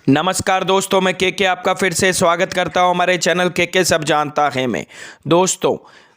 नमस्कार दोस्तों, मैं के आपका फिर से स्वागत करता हूं हमारे चैनल के सब जानता है में। दोस्तों,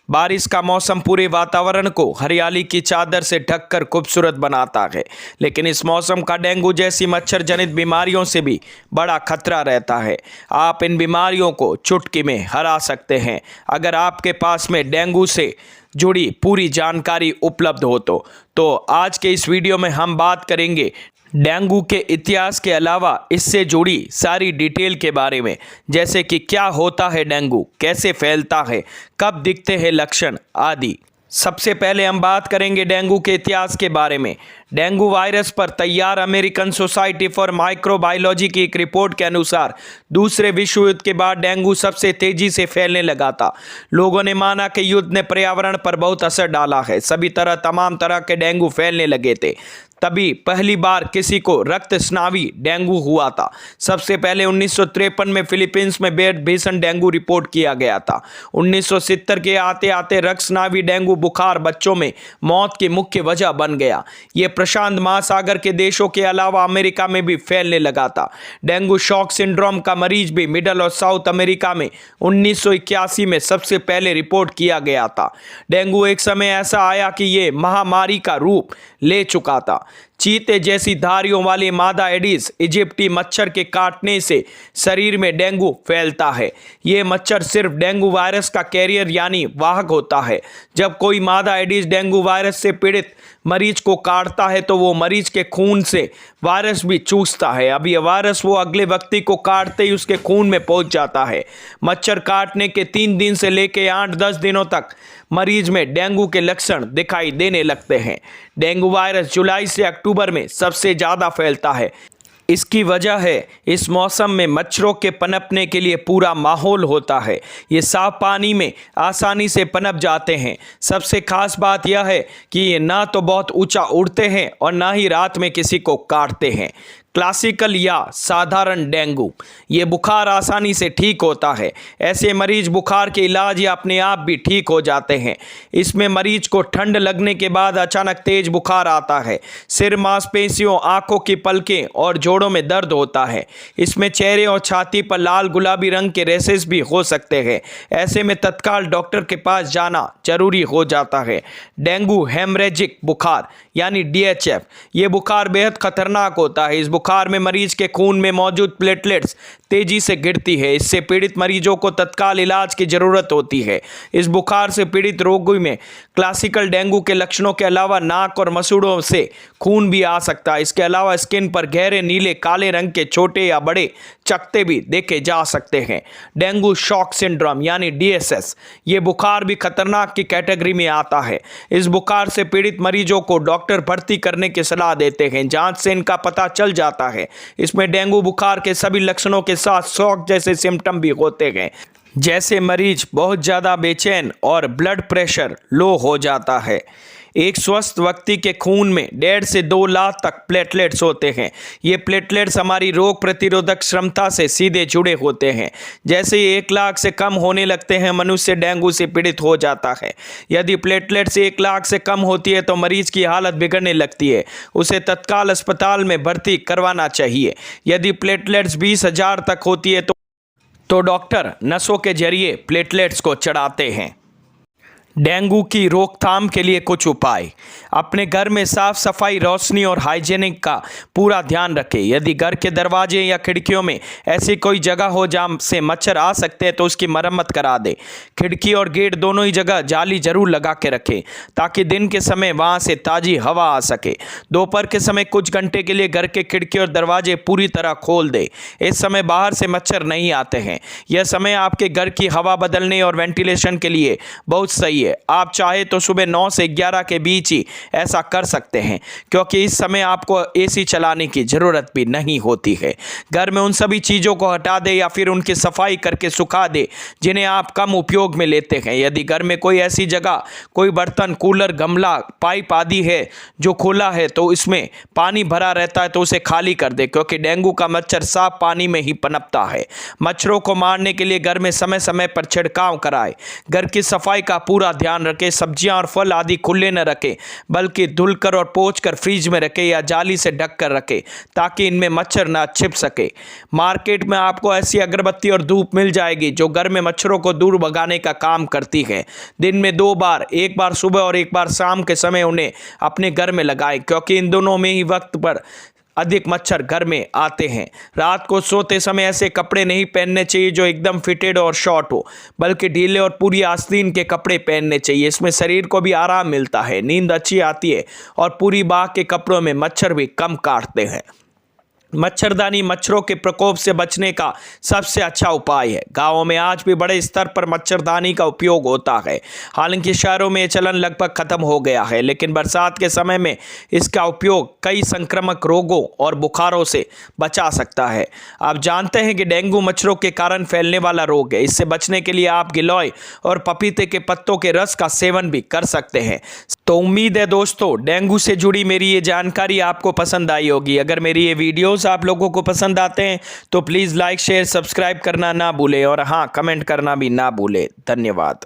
बारिश का मौसम पूरे वातावरण को हरियाली की चादर से ढककर खूबसूरत बनाता है, लेकिन इस मौसम का डेंगू जैसी मच्छर जनित बीमारियों से भी बड़ा खतरा रहता है। आप इन बीमारियों को चुटकी में हरा सकते हैं अगर आपके पास में डेंगू से जुड़ी पूरी जानकारी उपलब्ध हो तो आज के इस वीडियो में हम बात करेंगे डेंगू के इतिहास के अलावा इससे जुड़ी सारी डिटेल के बारे में, जैसे कि क्या होता है डेंगू, कैसे फैलता है, कब दिखते हैं लक्षण आदि। सबसे पहले हम बात करेंगे डेंगू के इतिहास के बारे में। डेंगू वायरस पर तैयार अमेरिकन सोसाइटी फॉर माइक्रोबायोलॉजी की एक रिपोर्ट के अनुसार दूसरे विश्व युद्ध के बाद डेंगू सबसे तेजी से फैलने लगा था। लोगों ने माना कि युद्ध ने पर्यावरण पर बहुत असर डाला है। सभी तमाम तरह के डेंगू फैलने लगे थे। तभी पहली बार किसी को रक्त स्नावी डेंगू हुआ था। सबसे पहले 1953 में फिलीपींस में बेहद भीषण डेंगू रिपोर्ट किया गया था। 1970 के आते आते रक्त स्नावी डेंगू बुखार बच्चों में मौत की मुख्य वजह बन गया। ये प्रशांत महासागर के देशों के अलावा अमेरिका में भी फैलने लगा था। डेंगू शॉक सिंड्रोम का मरीज भी मिडल और साउथ अमेरिका में 1981 में सबसे पहले रिपोर्ट किया गया था। डेंगू एक समय ऐसा आया कि ये महामारी का रूप ले चुका था। चीते जैसी धारियों वाले मादा एडिस इजिप्टी मच्छर के काटने से शरीर में डेंगू फैलता है। ये मच्छर सिर्फ डेंगू वायरस का कैरियर यानी वाहक होता है। जब कोई मादा एडिस डेंगू वायरस से पीड़ित मरीज को काटता है तो वो मरीज के खून से वायरस भी चूसता है। अब यह वायरस वो अगले व्यक्ति को काटते ही उसके खून में पहुंच जाता है। मच्छर काटने के 3 दिन से लेकर 8-10 दिनों तक मरीज में डेंगू के लक्षण दिखाई देने लगते हैं। डेंगू वायरस जुलाई से अक्टूबर में सबसे ज़्यादा फैलता है। इसकी वजह है इस मौसम में मच्छरों के पनपने के लिए पूरा माहौल होता है। ये साफ पानी में आसानी से पनप जाते हैं। सबसे खास बात यह है कि ये ना तो बहुत ऊंचा उड़ते हैं और ना ही रात में किसी को काटते हैं। क्लासिकल या साधारण डेंगू, ये बुखार आसानी से ठीक होता है। ऐसे मरीज बुखार के इलाज या अपने आप भी ठीक हो जाते हैं। इसमें मरीज को ठंड लगने के बाद अचानक तेज बुखार आता है। सिर, मांसपेशियों, आंखों की पलकें और जोड़ों में दर्द होता है। इसमें चेहरे और छाती पर लाल गुलाबी रंग के रेशेस भी हो सकते हैं। ऐसे में तत्काल डॉक्टर के पास जाना जरूरी हो जाता है। डेंगू हेमरेजिक बुखार यानी DHF, ये बुखार बेहद खतरनाक होता है। इस बुखार में मरीज के खून में मौजूद प्लेटलेट्स तेजी से गिरती है। इससे पीड़ित मरीजों को तत्काल इलाज की जरूरत होती है। इस बुखार से पीड़ित रोगी में क्लासिकल डेंगू के लक्षणों के अलावा नाक और मसूड़ों से खून भी आ सकता है। इसके अलावा स्किन पर गहरे नीले काले रंग के छोटे या बड़े चकत्ते भी देखे जा सकते हैं। डेंगू शॉक सिंड्रोम यानी DSS, ये बुखार भी खतरनाक की कैटेगरी में आता है। इस बुखार से पीड़ित मरीजों को डॉक्टर भर्ती करने की सलाह देते हैं। जांच से इनका पता चल जाता है। इसमें डेंगू बुखार के सभी लक्षणों के साथ शॉक जैसे सिम्टम भी होते हैं, जैसे मरीज बहुत ज़्यादा बेचैन और ब्लड प्रेशर लो हो जाता है। एक स्वस्थ व्यक्ति के खून में 1.5 से 2 लाख तक प्लेटलेट्स होते हैं। ये प्लेटलेट्स हमारी रोग प्रतिरोधक क्षमता से सीधे जुड़े होते हैं। जैसे ही 1 लाख से कम होने लगते हैं, मनुष्य डेंगू से पीड़ित हो जाता है। यदि प्लेटलेट्स 1 लाख से कम होती है तो मरीज की हालत बिगड़ने लगती है। उसे तत्काल अस्पताल में भर्ती करवाना चाहिए। यदि प्लेटलेट्स 20,000 तक होती है तो डॉक्टर नसों के जरिए प्लेटलेट्स को चढ़ाते हैं। डेंगू की रोकथाम के लिए कुछ उपाय। अपने घर में साफ सफाई, रोशनी और हाइजीनिक का पूरा ध्यान रखें। यदि घर के दरवाजे या खिड़कियों में ऐसी कोई जगह हो जहां से मच्छर आ सकते हैं तो उसकी मरम्मत करा दें। खिड़की और गेट दोनों ही जगह जाली जरूर लगा के रखें ताकि दिन के समय वहां से ताज़ी हवा आ सके। दोपहर के समय कुछ घंटे के लिए घर के खिड़की और दरवाजे पूरी तरह खोल दें। इस समय बाहर से मच्छर नहीं आते हैं। यह समय आपके घर की हवा बदलने और वेंटिलेशन के लिए बहुत सही है। आप चाहे तो सुबह 9 से 11 के बीच ही ऐसा कर सकते हैं, क्योंकि इस समय आपको AC चलाने की ज़रूरत भी नहीं होती है। घर में उन सभी चीज़ों को हटा दें या फिर उनकी सफाई करके सुखा दें जिन्हें आप कम उपयोग में लेते हैं। यदि घर में कोई ऐसी जगह, कोई बर्तन, कूलर, गमला, पाइप आदि है जो खुला है तो इसमें पानी भरा रहता है तो उसे खाली कर दें, क्योंकि डेंगू का मच्छर साफ पानी में ही पनपता है। मच्छरों को मारने के लिए घर में समय समय पर छिड़काव कराएं। घर की सफाई का पूरा का ध्यान रखें। सब्जियां और फल आदि खुले न रखें, बल्कि धुलकर और पोंछकर फ्रिज में रखें या जाली से ढक कर रखें ताकि इनमें मच्छर ना छिप सके। मार्केट में आपको ऐसी अगरबत्ती और धूप मिल जाएगी जो घर में मच्छरों को दूर भगाने का काम करती है। दिन में 2 बार, एक बार सुबह और एक बार शाम के समय उन्हें अपने घर में लगाएं, क्योंकि इन दोनों में ही वक्त पर अधिक मच्छर घर में आते हैं। रात को सोते समय ऐसे कपड़े नहीं पहनने चाहिए जो एकदम फिटेड और शॉर्ट हो, बल्कि ढीले और पूरी आस्तीन के कपड़े पहनने चाहिए। इसमें शरीर को भी आराम मिलता है, नींद अच्छी आती है और पूरी बाह के कपड़ों में मच्छर भी कम काटते हैं। मच्छरदानी मच्छरों के प्रकोप से बचने का सबसे अच्छा उपाय है। गांवों में आज भी बड़े स्तर पर मच्छरदानी का उपयोग होता है। हालांकि शहरों में यह चलन लगभग खत्म हो गया है, लेकिन बरसात के समय में इसका उपयोग कई संक्रामक रोगों और बुखारों से बचा सकता है। आप जानते हैं कि डेंगू मच्छरों के कारण फैलने वाला रोग है। इससे बचने के लिए आप गिलोय और पपीते के पत्तों के रस का सेवन भी कर सकते हैं। तो उम्मीद है दोस्तों, डेंगू से जुड़ी मेरी ये जानकारी आपको पसंद आई होगी। अगर मेरी ये वीडियोस आप लोगों को पसंद आते हैं तो प्लीज़ लाइक, शेयर, सब्सक्राइब करना ना भूलें और हाँ, कमेंट करना भी ना भूलें। धन्यवाद।